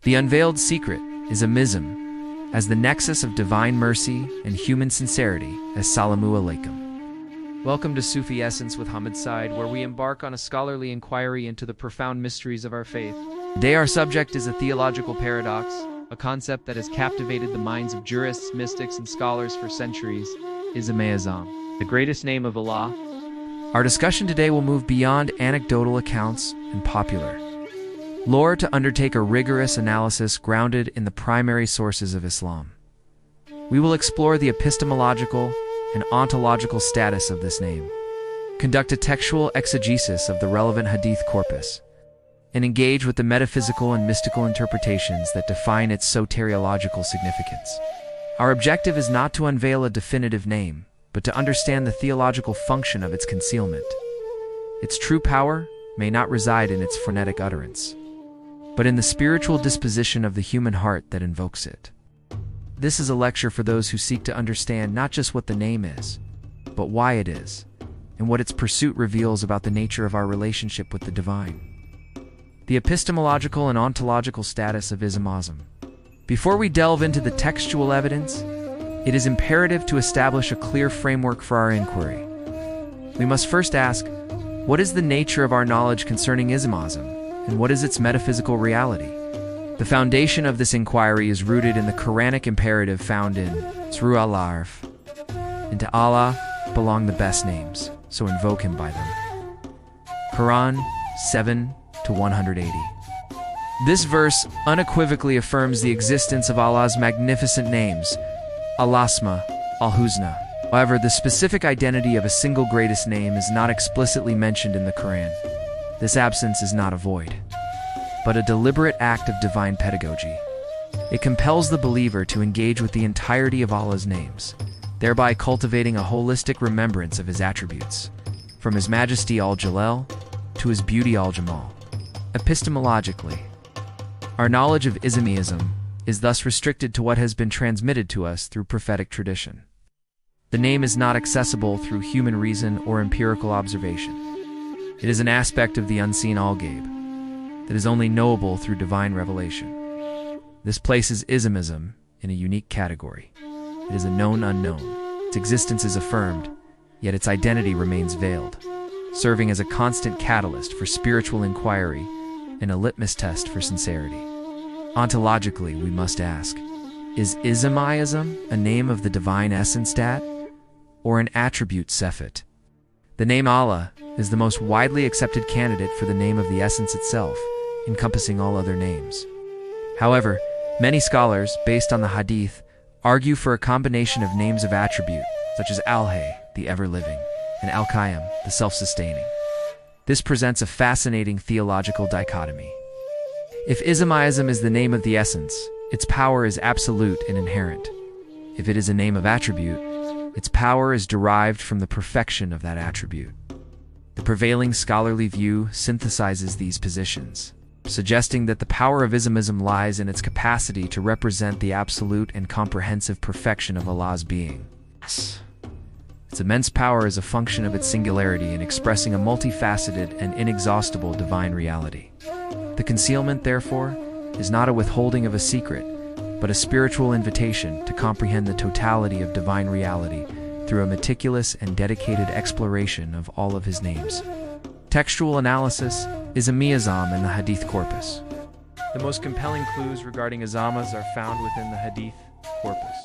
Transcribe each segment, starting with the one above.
The unveiled secret is Ism-e-Azam, as the nexus of divine mercy and human sincerity. Assalamu alaikum. Welcome to Sufi Essence with Hammad Syed, where we embark on a scholarly inquiry into the profound mysteries of our faith. Today our subject is a theological paradox, a concept that has captivated the minds of jurists, mystics, and scholars for centuries. Ism-e-Azam, the greatest name of Allah. Our discussion today will move beyond anecdotal accounts and popular lore to undertake a rigorous analysis grounded in the primary sources of Islam. We will explore the epistemological and ontological status of this name, conduct a textual exegesis of the relevant Hadith corpus, and engage with the metaphysical and mystical interpretations that define its soteriological significance. Our objective is not to unveil a definitive name, but to understand the theological function of its concealment. Its true power may not reside in its phonetic utterance, but in the spiritual disposition of the human heart that invokes it. This is a lecture for those who seek to understand not just what the name is, but why it is, and what its pursuit reveals about the nature of our relationship with the divine. The epistemological and ontological status of Ism-e-Azam. Before we delve into the textual evidence, it is imperative to establish a clear framework for our inquiry. We must first ask, what is the nature of our knowledge concerning Ism-e-Azam, and what is its metaphysical reality? The foundation of this inquiry is rooted in the Quranic imperative found in Surah Al-Araf. And to Allah belong the best names, so invoke Him by them. Quran 7-180. This verse unequivocally affirms the existence of Allah's magnificent names, Al-Asma, Al-Husna. However, the specific identity of a single greatest name is not explicitly mentioned in the Quran. This absence is not a void, but a deliberate act of divine pedagogy. It compels the believer to engage with the entirety of Allah's names, thereby cultivating a holistic remembrance of His attributes, from His majesty al-Jalal to His beauty al-Jamal. Epistemologically, our knowledge of Ism-e-Azam is thus restricted to what has been transmitted to us through prophetic tradition. The name is not accessible through human reason or empirical observation. It is an aspect of the unseen Al-Ghaib that is only knowable through divine revelation. This places Ism-e-Azam in a unique category. It is a known unknown. Its existence is affirmed, yet its identity remains veiled, serving as a constant catalyst for spiritual inquiry and a litmus test for sincerity. Ontologically, we must ask, is Ism-e-Azam a name of the divine essence dat, or an attribute sefet? The name Allah is the most widely accepted candidate for the name of the essence itself, encompassing all other names. However, many scholars, based on the Hadith, argue for a combination of names of attribute, such as Al-Hayy, the ever-living, and Al-Qayyum, the self-sustaining. This presents a fascinating theological dichotomy. If Ism-e-Azam is the name of the essence, its power is absolute and inherent. If it is a name of attribute, its power is derived from the perfection of that attribute. The prevailing scholarly view synthesizes these positions, suggesting that the power of Ism-e-Azam lies in its capacity to represent the absolute and comprehensive perfection of Allah's being. Its immense power is a function of its singularity in expressing a multifaceted and inexhaustible divine reality. The concealment, therefore, is not a withholding of a secret, but a spiritual invitation to comprehend the totality of divine reality through a meticulous and dedicated exploration of all of His names. Textual analysis is Ism-e-Azam in the Hadith corpus. The most compelling clues regarding Azamas are found within the Hadith corpus.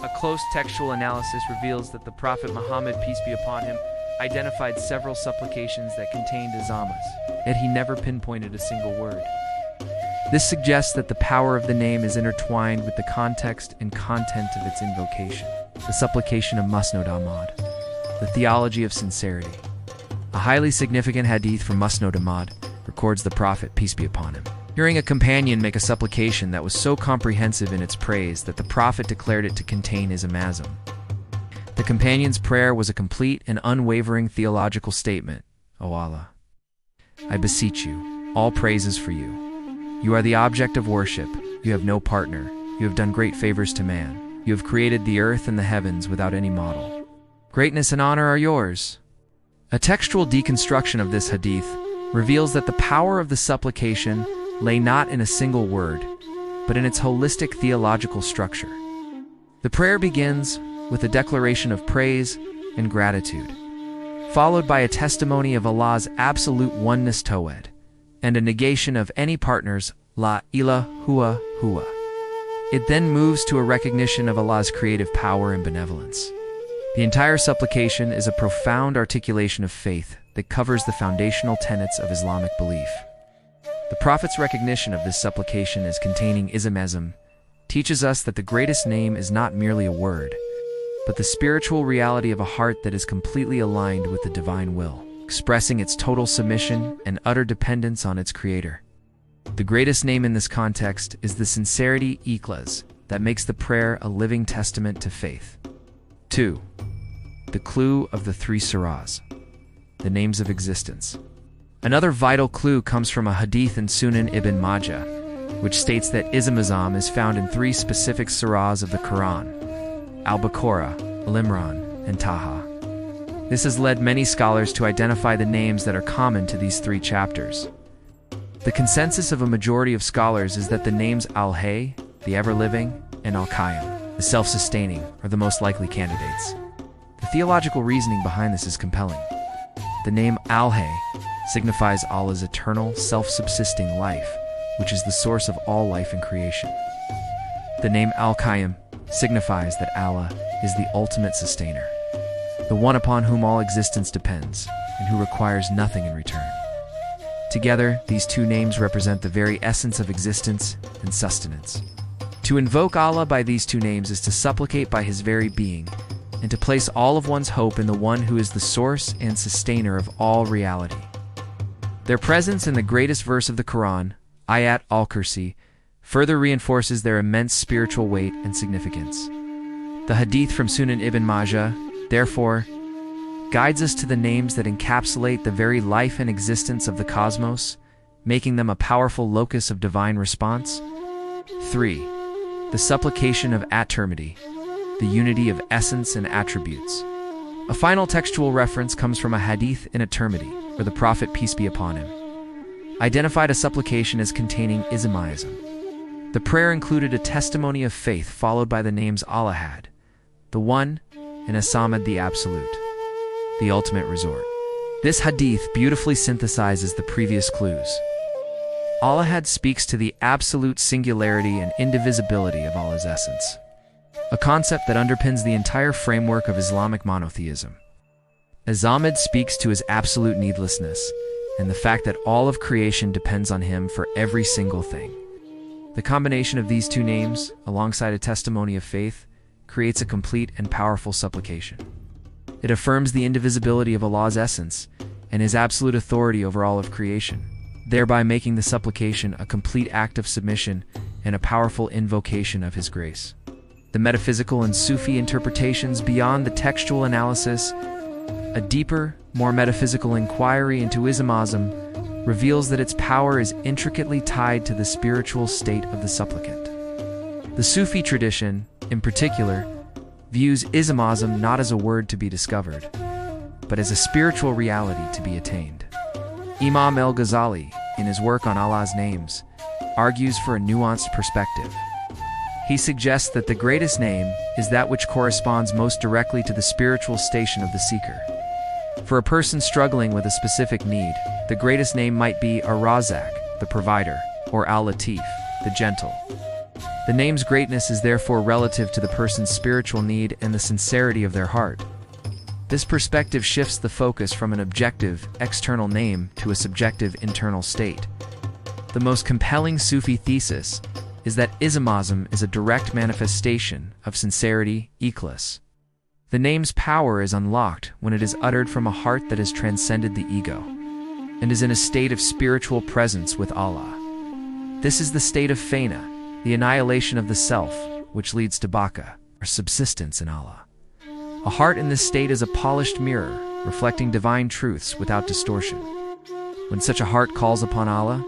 A close textual analysis reveals that the Prophet Muhammad, peace be upon him, identified several supplications that contained Azamas, yet he never pinpointed a single word. This suggests that the power of the name is intertwined with the context and content of its invocation. The supplication of Musnad Ahmad, the theology of sincerity. A highly significant hadith from Musnad Ahmad records the Prophet, peace be upon him, hearing a companion make a supplication that was so comprehensive in its praise that the Prophet declared it to contain Ism-e-Azam. The companion's prayer was a complete and unwavering theological statement. O Allah, I beseech you, all praise is for you. You are the object of worship. You have no partner. You have done great favors to man. You have created the earth and the heavens without any model. Greatness and honor are yours. A textual deconstruction of this hadith reveals that the power of the supplication lay not in a single word, but in its holistic theological structure. The prayer begins with a declaration of praise and gratitude, followed by a testimony of Allah's absolute oneness Tawhid, and a negation of any partners, La ilaha huwa. It then moves to a recognition of Allah's creative power and benevolence. The entire supplication is a profound articulation of faith that covers the foundational tenets of Islamic belief. The Prophet's recognition of this supplication as containing Ism-e-Azam teaches us that the greatest name is not merely a word, but the spiritual reality of a heart that is completely aligned with the divine will, expressing its total submission and utter dependence on its creator. The greatest name in this context is the Sincerity Ikhlas that makes the prayer a living testament to faith. 2. The clue of the three surahs, the names of existence. Another vital clue comes from a hadith in Sunan ibn Majah, which states that Ism-e-Azam is found in three specific surahs of the Quran: Al-Baqarah, Al-Imran, and Taha. This has led many scholars to identify the names that are common to these three chapters. The consensus of a majority of scholars is that the names Al-Hayy, the ever-living, and Al-Qayyum, the self-sustaining, are the most likely candidates. The theological reasoning behind this is compelling. The name Al-Hayy signifies Allah's eternal, self-subsisting life, which is the source of all life in creation. The name Al-Qayyum signifies that Allah is the ultimate sustainer, the one upon whom all existence depends, and who requires nothing in return. Together, these two names represent the very essence of existence and sustenance. To invoke Allah by these two names is to supplicate by His very being, and to place all of one's hope in the one who is the source and sustainer of all reality. Their presence in the greatest verse of the Quran, Ayat al-Kursi, further reinforces their immense spiritual weight and significance. The hadith from Sunan ibn Majah, therefore, guides us to the names that encapsulate the very life and existence of the cosmos, making them a powerful locus of divine response. 3. The supplication of At-Termity, the unity of essence and attributes. A final textual reference comes from a hadith in At-Termity, where the Prophet, peace be upon him, identified a supplication as containing Ism-e-Azam. The prayer included a testimony of faith followed by the names Al-Ahad, the One, and As-Samad, the Absolute, the ultimate resort. This hadith beautifully synthesizes the previous clues. Al-Ahad speaks to the absolute singularity and indivisibility of Allah's essence, a concept that underpins the entire framework of Islamic monotheism. As-Samad speaks to His absolute needlessness and the fact that all of creation depends on Him for every single thing. The combination of these two names, alongside a testimony of faith, creates a complete and powerful supplication. It affirms the indivisibility of Allah's essence and His absolute authority over all of creation, thereby making the supplication a complete act of submission and a powerful invocation of His grace. The metaphysical and Sufi interpretations beyond the textual analysis, a deeper, more metaphysical inquiry into Ism-e-Azam reveals that its power is intricately tied to the spiritual state of the supplicant. The Sufi tradition, in particular, views Ism-e-Azam not as a word to be discovered, but as a spiritual reality to be attained. Imam al-Ghazali, in his work on Allah's names, argues for a nuanced perspective. He suggests that the greatest name is that which corresponds most directly to the spiritual station of the seeker. For a person struggling with a specific need, the greatest name might be Ar-Razzaq, the provider, or Al-Latif, the gentle. The name's greatness is therefore relative to the person's spiritual need and the sincerity of their heart. This perspective shifts the focus from an objective, external name to a subjective, internal state. The most compelling Sufi thesis is that Ism-e-Azam is a direct manifestation of sincerity, ikhlas. The name's power is unlocked when it is uttered from a heart that has transcended the ego and is in a state of spiritual presence with Allah. This is the state of fana, the annihilation of the self, which leads to baqa, or subsistence in Allah. A heart in this state is a polished mirror, reflecting divine truths without distortion. When such a heart calls upon Allah,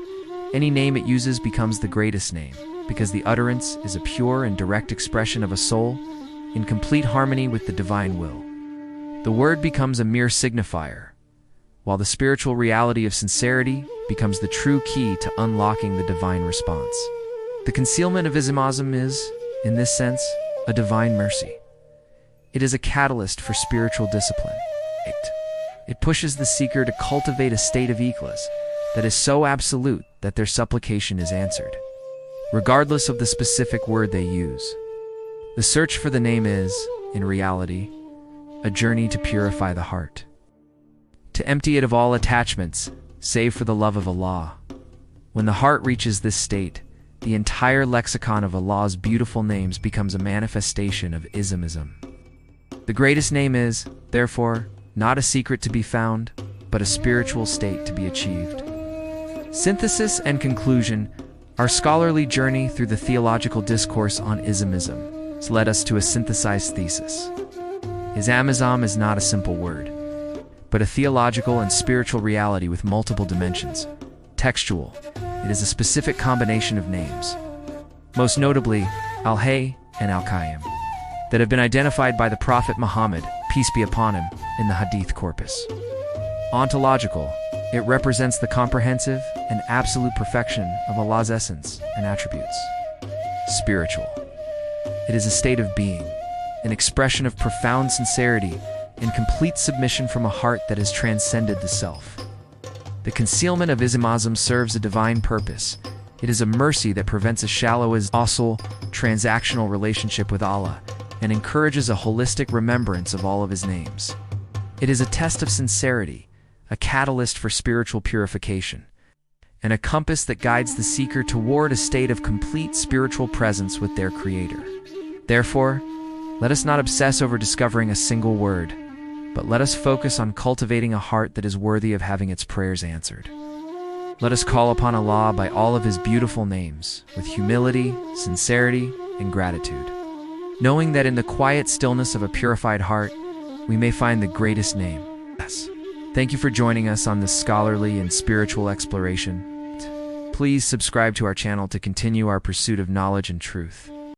any name it uses becomes the greatest name, because the utterance is a pure and direct expression of a soul in complete harmony with the divine will. The word becomes a mere signifier, while the spiritual reality of sincerity becomes the true key to unlocking the divine response. The concealment of Ism-e-Azam is, in this sense, a divine mercy. It is a catalyst for spiritual discipline. It pushes the seeker to cultivate a state of ikhlas that is so absolute that their supplication is answered, regardless of the specific word they use. The search for the name is, in reality, a journey to purify the heart, to empty it of all attachments, save for the love of Allah. When the heart reaches this state, the entire lexicon of Allah's beautiful names becomes a manifestation of Ism-e-Azam. The greatest name is, therefore, not a secret to be found, but a spiritual state to be achieved. Synthesis and conclusion, our scholarly journey through the theological discourse on Ism-e-Azam has led us to a synthesized thesis. Ism-e-Azam is not a simple word, but a theological and spiritual reality with multiple dimensions. Textual, it is a specific combination of names, most notably Al-Hayy and Al-Qayyum, that have been identified by the Prophet Muhammad, peace be upon him, in the Hadith corpus. Ontological, it represents the comprehensive and absolute perfection of Allah's essence and attributes. Spiritual, it is a state of being, an expression of profound sincerity and complete submission from a heart that has transcended the self. The concealment of Ism-e-Azam serves a divine purpose. It is a mercy that prevents a shallow transactional relationship with Allah and encourages a holistic remembrance of all of His names. It is a test of sincerity, a catalyst for spiritual purification, and a compass that guides the seeker toward a state of complete spiritual presence with their Creator. Therefore, let us not obsess over discovering a single word, but let us focus on cultivating a heart that is worthy of having its prayers answered. Let us call upon Allah by all of His beautiful names, with humility, sincerity, and gratitude, knowing that in the quiet stillness of a purified heart, we may find the greatest name. Yes. Thank you for joining us on this scholarly and spiritual exploration. Please subscribe to our channel to continue our pursuit of knowledge and truth.